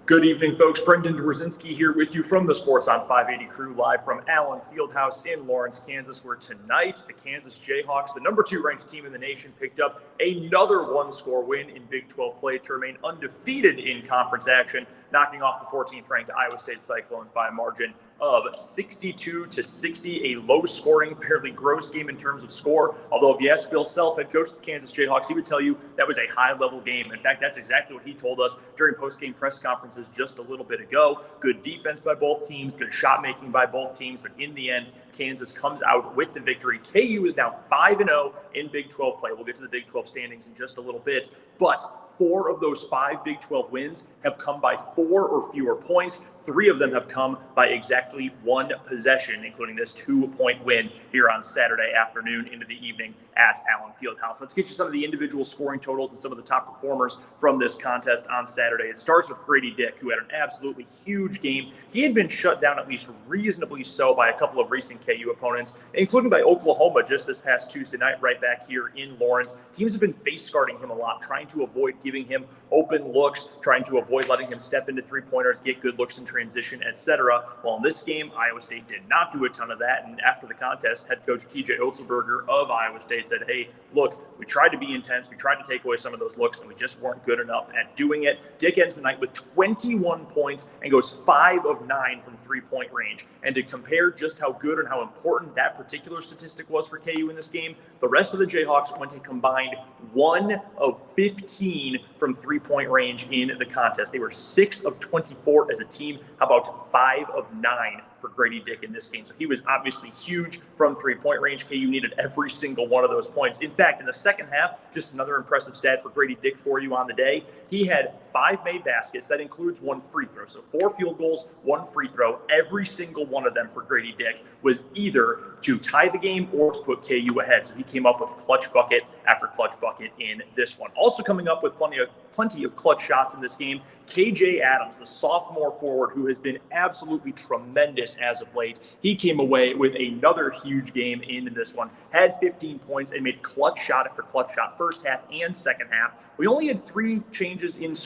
Good evening, folks. Brendan Dzwierzynski here with you from the Sports on 580 crew, live from Allen Fieldhouse in Lawrence, Kansas, where tonight the Kansas Jayhawks, the number 2 ranked team in the nation, picked up another one-score win in Big 12 play to remain undefeated in conference action, knocking off the 14th ranked Iowa State Cyclones by a margin of 62-60, a low-scoring, fairly gross game in terms of score. Although if you ask Bill Self, head coach of the Kansas Jayhawks, he would tell you that was a high-level game. In fact, that's exactly what he told us during post-game press conferences just a little bit ago. Good defense by both teams, good shot-making by both teams, but in the end, Kansas comes out with the victory. KU is now 5-0 in Big 12 play. We'll get to the Big 12 standings in just a little bit, but 4 of those 5 Big 12 wins have come by 4 or fewer points. 3 of them have come by exactly 1 possession, including this 2-point win here on Saturday afternoon into the evening at Allen Fieldhouse. Let's get you some of the individual scoring totals and some of the top performers from this contest on Saturday. It starts with Grady Dick, who had an absolutely huge game. He had been shut down, at least reasonably so, by a couple of recent KU opponents, including by Oklahoma just this past Tuesday night, right back here in Lawrence. Teams have been face guarding him a lot, trying to avoid giving him open looks, trying to avoid letting him step into three-pointers, get good looks in transition, etc. Well, in this game, Iowa State did not do a ton of that, and after the contest, head coach TJ Otzelberger of Iowa State said, hey, look, we tried to be intense, we tried to take away some of those looks, and we just weren't good enough at doing it. Dick ends the night with 21 points and goes 5 of 9 from three-point range. And to compare just how good and how important that particular statistic was for KU in this game, the rest of the Jayhawks went a combined 1 of 15 from three-point range in the contest. They were 6 of 24 as a team. How about 5 of 9 for Grady Dick in this game? So he was obviously huge from three-point range. KU needed every single one of those points. In fact, in the second half, just another impressive stat for Grady Dick for you on the day, he had 5 made baskets. That includes 1 free throw. So 4 field goals, 1 free throw. Every single one of them for Grady Dick was either to tie the game or to put KU ahead. So he came up with clutch bucket after clutch bucket in this one. Also coming up with plenty of clutch shots in this game, KJ Adams, the sophomore forward who has been absolutely tremendous as of late. He came away with another huge game in this one, had 15 points and made clutch shot after clutch shot first half and second half. We only had 3 changes in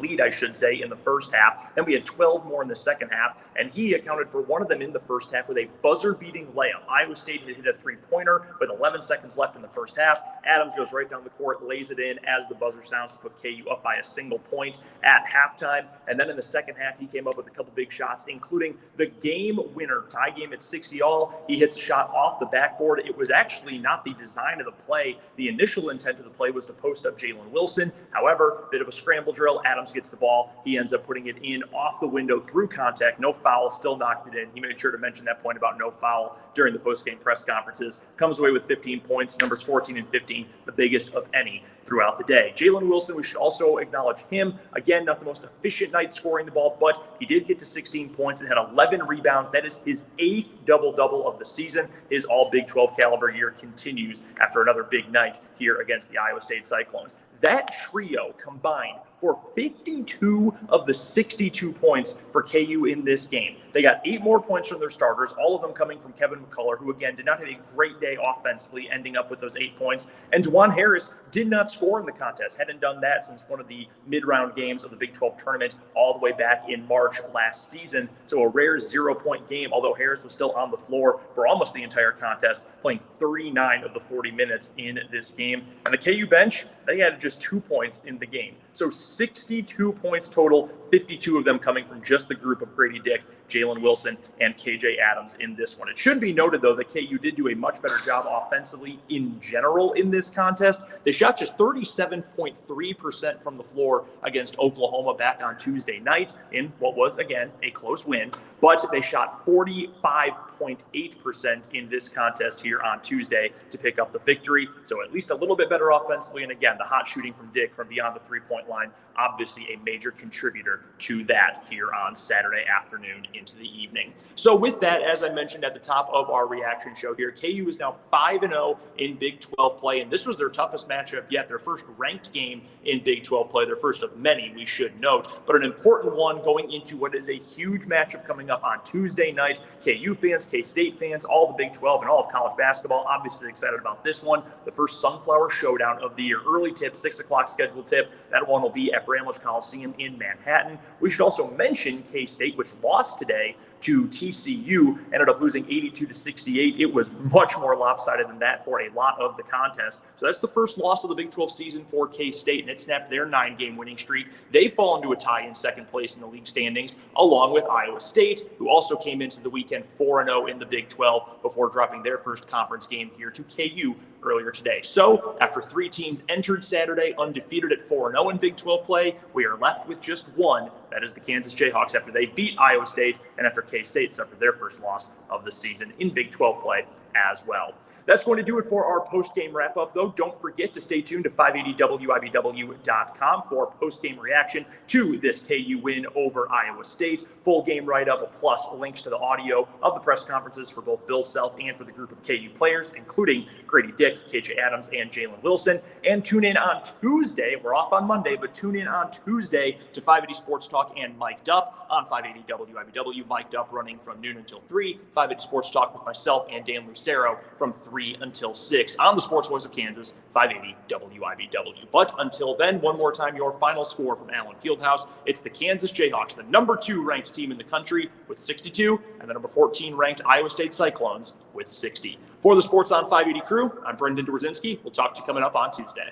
lead, I should say, in the first half. Then we had 12 more in the second half, and he accounted for one of them in the first half with a buzzer-beating layup. Iowa State had hit a three-pointer with 11 seconds left in the first half. Adams goes right down the court, lays it in as the buzzer sounds to put KU up by a single point at halftime. And then in the second half, he came up with a couple big shots, including the game winner, tie game at 60-all. He hits a shot off the backboard. It was actually not the design of the play. The initial intent of the play was to post up Jalen Wilson. However, bit of a scramble drill. Adams gets the ball. He ends up putting it in off the window through contact. No foul, still knocked it in. He made sure to mention that point about no foul during the post-game press conferences. Comes away with 15 points, numbers 14 and 15, the biggest of any throughout the day. Jalen Wilson, we should also acknowledge him. Again, not the most efficient night scoring the ball, but he did get to 16 points and had 11 rebounds. That is his 8th double-double of the season. His all Big 12 caliber year continues after another big night here against the Iowa State Cyclones. That trio combined for 52 of the 62 points for KU in this game. They got 8 more points from their starters, all of them coming from Kevin McCullough, who again did not have a great day offensively, ending up with those 8 points. And Juwan Harris did not score in the contest, hadn't done that since one of the mid-round games of the Big 12 tournament all the way back in March last season. So a rare 0-point game, although Harris was still on the floor for almost the entire contest, playing 39 of the 40 minutes in this game. And the KU bench, they had just 2 points in the game. So 62 points total, 52 of them coming from just the group of Grady Dick, Jalen Wilson, and KJ Adams in this one. It should be noted, though, that KU did do a much better job offensively in general in this contest. They shot just 37.3% from the floor against Oklahoma back on Tuesday night in what was, again, a close win. But they shot 45.8% in this contest here on Tuesday to pick up the victory. So at least a little bit better offensively. And again, the hot shooting from Dick from beyond the three-point line, obviously a major contributor to that here on Saturday afternoon into the evening. So with that, as I mentioned at the top of our reaction show here, KU is now 5-0 in Big 12 play, and this was their toughest matchup yet, their first ranked game in Big 12 play, their first of many, we should note, but an important one going into what is a huge matchup coming up on Tuesday night. KU fans, K-State fans, all the Big 12 and all of college basketball, obviously excited about this one, the first Sunflower Showdown of the year. Early tip, 6 o'clock scheduled tip. That one will be at Bramlage Coliseum in Manhattan. Manhattan. We should also mention K-State, which lost today to TCU, ended up losing 82-68. It was much more lopsided than that for a lot of the contest. So that's the first loss of the Big 12 season for K-State, and it snapped their 9-game winning streak. They fall into a tie in second place in the league standings, along with Iowa State, who also came into the weekend 4-0 in the Big 12 before dropping their first conference game here to KU earlier today. So after 3 teams entered Saturday undefeated at 4-0 in Big 12 play, we are left with just one. That is the Kansas Jayhawks after they beat Iowa State and after K-State suffered their first loss of the season in Big 12 play as well. That's going to do it for our post-game wrap-up, though. Don't forget to stay tuned to 580WIBW.com for post-game reaction to this KU win over Iowa State. Full game write-up plus links to the audio of the press conferences for both Bill Self and for the group of KU players, including Grady Dick, KJ Adams, and Jalen Wilson. And tune in on Tuesday. We're off on Monday, but tune in on Tuesday to 580 Sports Talk and Mic'd Up on 580 WIBW. Mic'd Up running from noon until 3. 580 Sports Talk with myself and Dan Lucero from 3 until 6 on the Sports Voice of Kansas, 580 WIBW. But until then, one more time, your final score from Allen Fieldhouse. It's the Kansas Jayhawks, the number 2 ranked team in the country with 62, and the number 14 ranked Iowa State Cyclones with 60. For the Sports on 580 crew, I'm Brendan Dzwierzynski. We'll talk to you coming up on Tuesday.